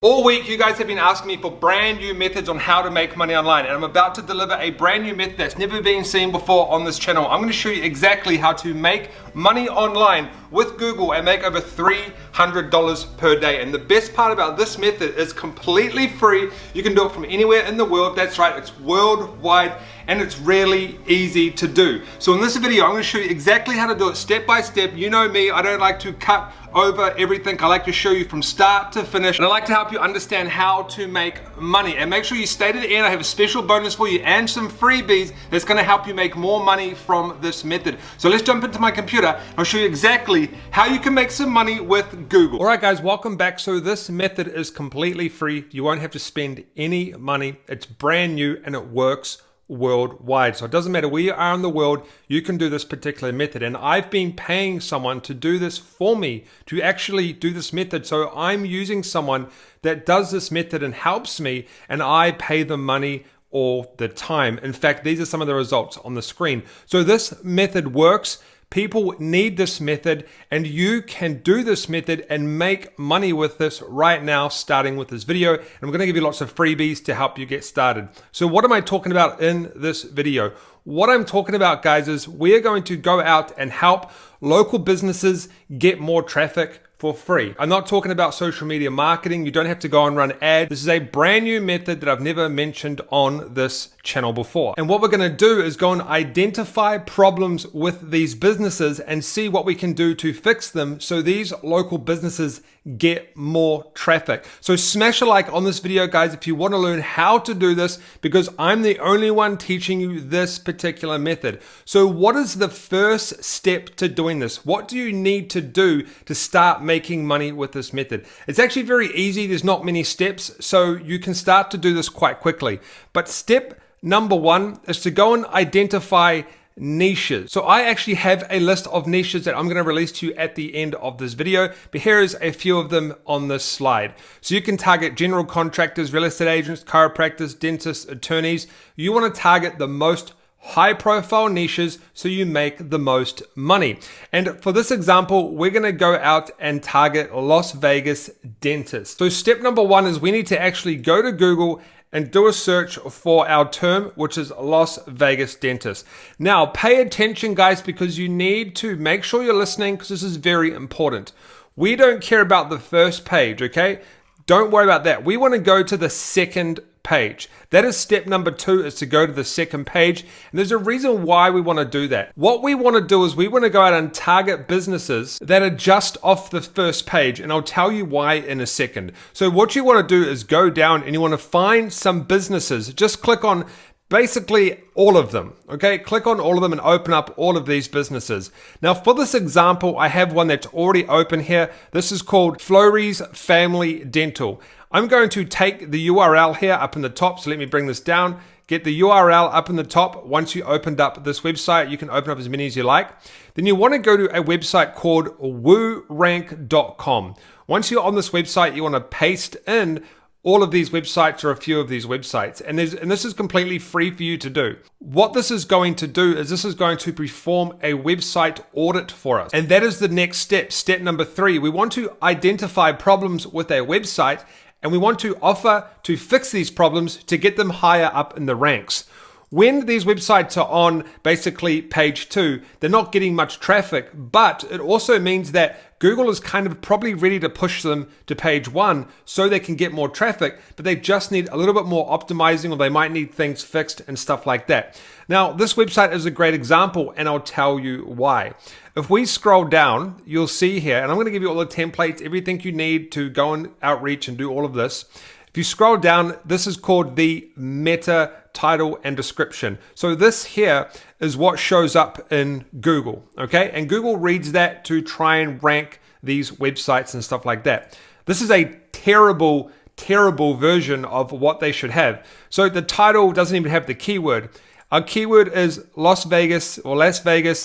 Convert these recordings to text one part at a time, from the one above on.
All week, you guys have been asking me for brand new methods on how to make money online, and I'm about to deliver a brand new method that's never been seen before on this channel. I'm going to show you exactly how to make money online with Google and make over $300 per day. And the best part about this method is completely free. You can do it from anywhere in the world. That's right, it's worldwide, and it's really easy to do. So in this video, I'm going to show you exactly how to do it step by step. You know me, I don't like to cut over everything. I like to show you from start to finish, and I like to help you understand how to make money. And make sure you stay to the end. I have a special bonus for you and some freebies that's going to help you make more money from this method. So let's jump into my computer and I'll show you exactly how you can make some money with Google. All right guys, welcome back. So this method is completely free. You won't have to spend any money. It's brand new and it works worldwide. So it doesn't matter where you are in the world, you can do this particular method. And I've been paying someone to do this for me, to actually do this method. So I'm using someone that does this method and helps me, and I pay them money all the time. In fact, these are some of the results on the screen. So this method works. People need this method, and you can do this method and make money with this right now, starting with this video. And I'm going to give you lots of freebies to help you get started. So what am I talking about in this video? What I'm talking about, guys, is we're going to go out and help local businesses get more traffic for free. I'm not talking about social media marketing. You don't have to go and run ads. This is a brand new method that I've never mentioned on this channel before. And what we're going to do is go and identify problems with these businesses and see what we can do to fix them so these local businesses get more traffic. So smash a like on this video, guys, if you want to learn how to do this, because I'm the only one teaching you this particular method. So what is the first step to doing this? What do you need to do to start making money with this method? It's actually very easy. There's not many steps, so you can start to do this quite quickly. But step number one is to go and identify niches. So I actually have a list of niches that I'm going to release to you at the end of this video, but here is a few of them on this slide. So you can target general contractors, real estate agents, chiropractors, dentists, attorneys. You want to target the most high profile niches so you make the most money. And for this example, we're going to go out and target Las Vegas dentists. So step number one is we need to actually go to Google and do a search for our term, which is Las Vegas dentist. Now, pay attention, guys, because you need to make sure you're listening, because this is very important. We don't care about the first page, okay? Don't worry about that. We want to go to the second page. That is step number two, is to go to the second page. And there's a reason why we want to do that. What we want to do is we want to go out and target businesses that are just off the first page. And I'll tell you why in a second. So what you want to do is go down and you want to find some businesses. Just click on basically all of them, okay? Click on all of them and open up all of these businesses. Now for this example, I have one that's already open here. This is called Fleury's Family Dental. I'm going to take the URL here up in the top. So let me bring this down. Get the URL up in the top. Once you opened up this website, you can open up as many as you like. Then you want to go to a website called woorank.com. Once you're on this website, you want to paste in all of these websites or a few of these websites. And this is completely free for you to do. What this is going to do is this is going to perform a website audit for us. And that is the next step. Step number three, we want to identify problems with a website, and we want to offer to fix these problems to get them higher up in the ranks. When these websites are on basically page two, they're not getting much traffic, but it also means that Google is kind of probably ready to push them to page one so they can get more traffic, but they just need a little bit more optimizing, or they might need things fixed and stuff like that. Now, this website is a great example, and I'll tell you why. If we scroll down, you'll see here, and I'm going to give you all the templates, everything you need to go and outreach and do all of this. If you scroll down, this is called the meta title and description. So this here is what shows up in Google, okay? And Google reads that to try and rank these websites and stuff like that. This is a terrible version of what they should have. So the title doesn't even have the keyword. Our keyword is Las Vegas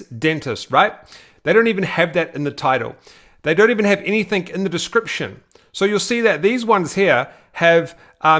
dentist, right? They don't even have that in the title. They don't even have anything in the description. So you'll see that these ones here have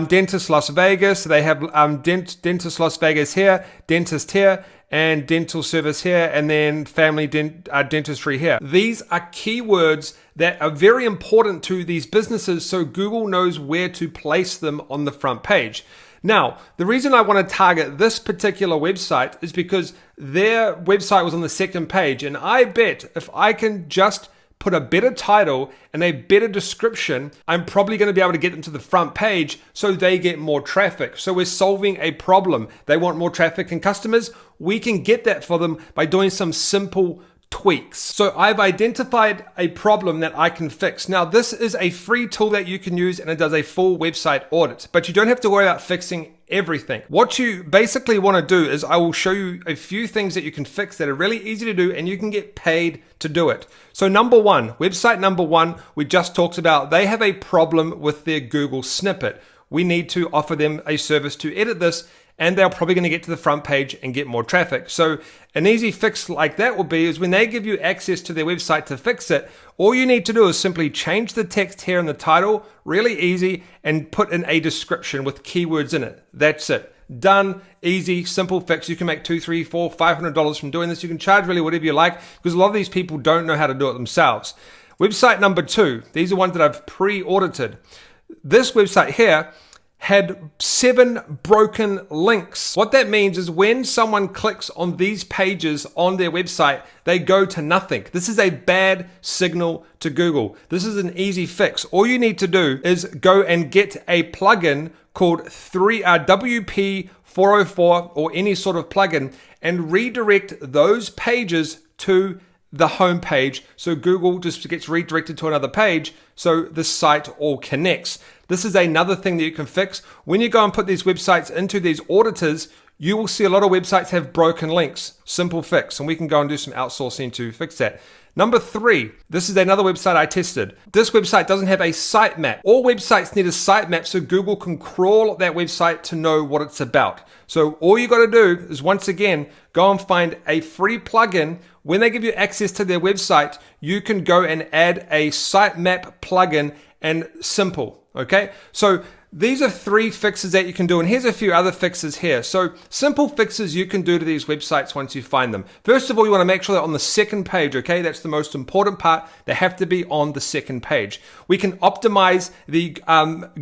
dentist Las Vegas. They have dentist Las Vegas here, dentist here, and dental service here, and then family dentistry here. These are keywords that are very important to these businesses, so Google knows where to place them on the front page. Now, the reason I want to target this particular website is because their website was on the second page, and I bet if I can just put a better title and a better description, I'm probably going to be able to get them to the front page so they get more traffic. So we're solving a problem. They want more traffic and customers. We can get that for them by doing some simple tweaks. So I've identified a problem that I can fix. Now, this is a free tool that you can use, and it does a full website audit, but you don't have to worry about fixing everything. What you basically want to do is I will show you a few things that you can fix that are really easy to do, and you can get paid to do it. So website number one, we just talked about, they have a problem with their Google snippet. We need to offer them a service to edit this, and they're probably going to get to the front page and get more traffic. So an easy fix like that will be is when they give you access to their website to fix it, all you need to do is simply change the text here in the title, really easy, and put in a description with keywords in it. That's it. Done, easy, simple fix. You can make $200, $300, $400, $500 from doing this. You can charge really whatever you like because a lot of these people don't know how to do it themselves. Website number two, these are ones that I've pre-audited. This website here had 7 broken links. What that means is when someone clicks on these pages on their website, they go to nothing. This is a bad signal to Google. This is an easy fix. All you need to do is go and get a plugin called WP404 or any sort of plugin and redirect those pages to the home page, so Google just gets redirected to another page, so the site all connects. This is another thing that you can fix. When you go and put these websites into these auditors, you will see a lot of websites have broken links. Simple fix, and we can go and do some outsourcing to fix that. Number 3, this is another website I tested. This website doesn't have a sitemap. All websites need a sitemap so Google can crawl that website to know what it's about. So all you got to do is, once again, go and find a free plugin. When they give you access to their website, you can go and add a sitemap plugin, and simple, okay? So these are 3 fixes that you can do, and here's a few other fixes here. So simple fixes you can do to these websites once you find them. First of all, you want to make sure they're on the second page, okay? That's the most important part. They have to be on the second page. We can optimize the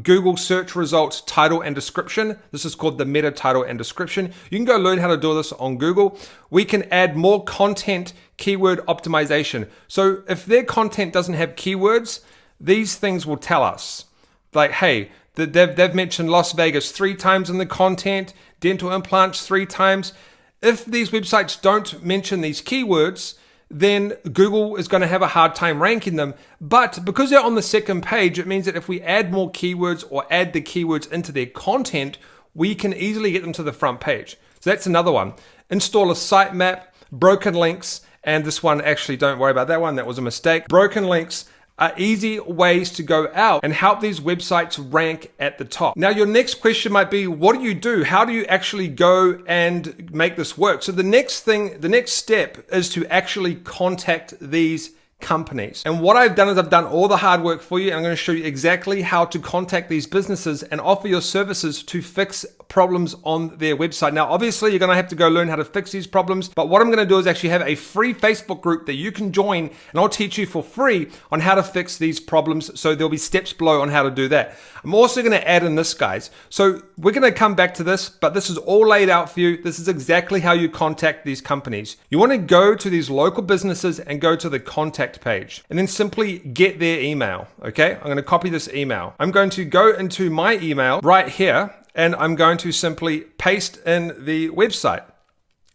Google search results title and description. This is called the meta title and description. You can go learn how to do this on Google. We can add more content keyword optimization. So if their content doesn't have keywords, these things will tell us, like, hey, they've mentioned Las Vegas 3 times in the content, dental implants 3 times. If these websites don't mention these keywords, then Google is going to have a hard time ranking them. But because they're on the second page, it means that if we add more keywords or add the keywords into their content, we can easily get them to the front page. So that's another one. Install a sitemap, broken links, and this one, actually, don't worry about that one. That was a mistake. Broken links are easy ways to go out and help these websites rank at the top. Now, your next question might be, what do you do? How do you actually go and make this work? So the next step is to actually contact these companies. And what I've done is I've done all the hard work for you, and I'm going to show you exactly how to contact these businesses and offer your services to fix problems on their website. Now, obviously, you're going to have to go learn how to fix these problems, but what I'm going to do is actually have a free Facebook group that you can join, and I'll teach you for free on how to fix these problems. So there'll be steps below on how to do that. I'm also going to add in this, guys. So we're going to come back to this, but this is all laid out for you. This is exactly how you contact these companies. You want to go to these local businesses and go to the contact page, and then simply get their email. Okay, I'm going to copy this email. I'm going to go into my email right here, and I'm going to simply paste in the website,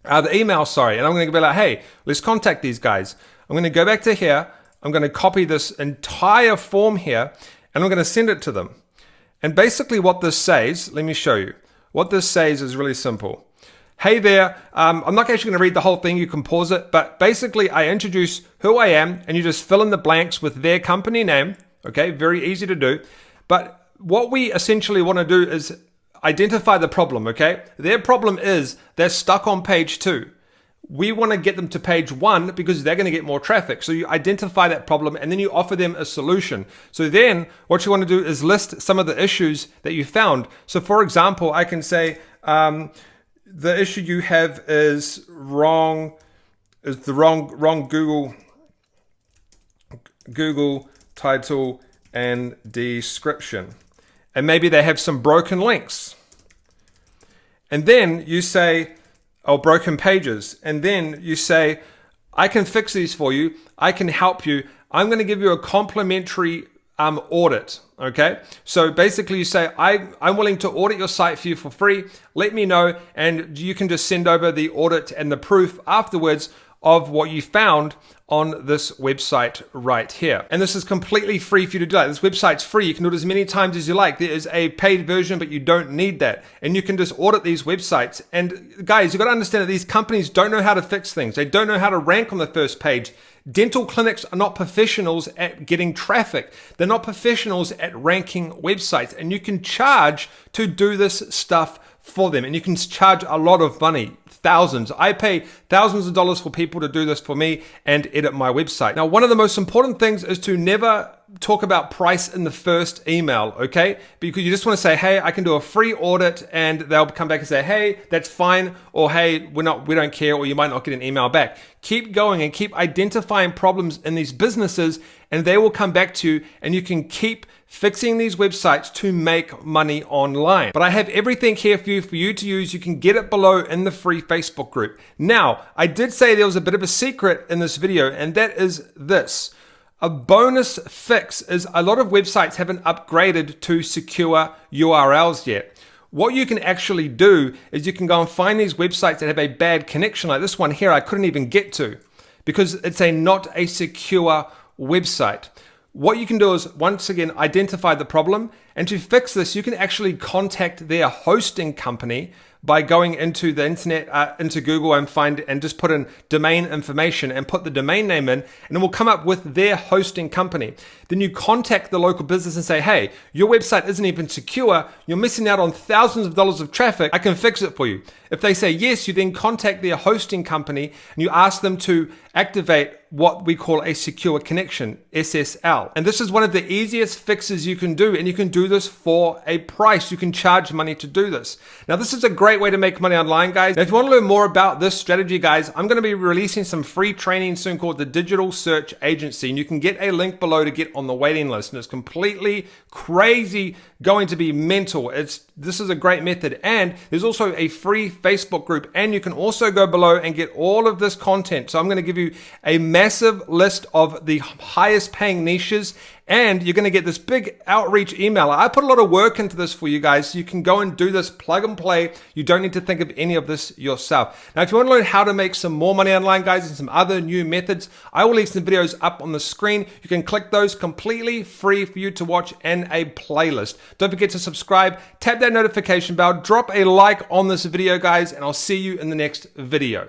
the email, sorry, and I'm going to be like, hey, let's contact these guys. I'm going to go back to here. I'm going to copy this entire form here, and I'm going to send it to them. And basically what this says, let me show you. What this says is really simple. Hey there, I'm not actually going to read the whole thing, you can pause it, but basically I introduce who I am, and you just fill in the blanks with their company name, okay, very easy to do. But what we essentially want to do is identify the problem, okay? Their problem is they're stuck on page 2. We want to get them to page 1 because they're going to get more traffic. So you identify that problem, and then you offer them a solution. So then what you want to do is list some of the issues that you found. So for example, I can say, the issue you have is the wrong Google title and description. And maybe they have some broken links. And then you say, oh, broken pages. And then you say, I can fix these for you. I can help you. I'm going to give you a complimentary audit. Okay. So basically you say, I'm willing to audit your site for you for free. Let me know. And you can just send over the audit and the proof afterwards of what you found on this website right here. And this is completely free for you to do that. This website's free. You can do it as many times as you like. There is a paid version, but you don't need that. And you can just audit these websites. And guys, you've got to understand that these companies don't know how to fix things. They don't know how to rank on the first page. Dental clinics are not professionals at getting traffic. They're not professionals at ranking websites. And you can charge to do this stuff for them. And you can charge a lot of money, thousands. I pay thousands of dollars for people to do this for me and edit my website. Now, one of the most important things is to never talk about price in the first email, okay? Because you just want to say, hey, I can do a free audit, and they'll come back and say, hey, that's fine, or hey, we don't care, or you might not get an email back. Keep going and keep identifying problems in these businesses, and they will come back to you, and you can keep fixing these websites to make money online. But I have everything here for you to use. You can get it below in the free Facebook group. Now, I did say there was a bit of a secret in this video, and that is this. A bonus fix is a lot of websites haven't upgraded to secure URLs yet. What you can actually do is you can go and find these websites that have a bad connection, like this one here I couldn't even get to because it's not a secure website. What you can do is, once again, identify the problem, and to fix this, you can actually contact their hosting company by going into the internet, into Google, and just put in domain information and put the domain name in, and it will come up with their hosting company. Then you contact the local business and say, hey, your website isn't even secure. You're missing out on thousands of dollars of traffic. I can fix it for you. If they say yes, you then contact their hosting company and you ask them to activate what we call a secure connection, SSL. And this is one of the easiest fixes you can do, and you can do this for a price. You can charge money to do this. Now, this is a great way to make money online, guys. Now, if you want to learn more about this strategy, guys, I'm going to be releasing some free training soon called the Digital Search Agency, and you can get a link below to get on the waiting list. And it's completely crazy, going to be mental. This is a great method, and there's also a free Facebook group, and you can also go below and get all of this content. So I'm going to give you a massive list of the highest paying niches, and you're going to get this big outreach email. I put a lot of work into this for you guys, so you can go and do this plug and play. You don't need to think of any of this yourself. Now, if you want to learn how to make some more money online, guys, and some other new methods, I will leave some videos up on the screen. You can click those, completely free for you to watch, and a playlist. Don't forget to subscribe, tap that notification bell, drop a like on this video, guys, and I'll see you in the next video.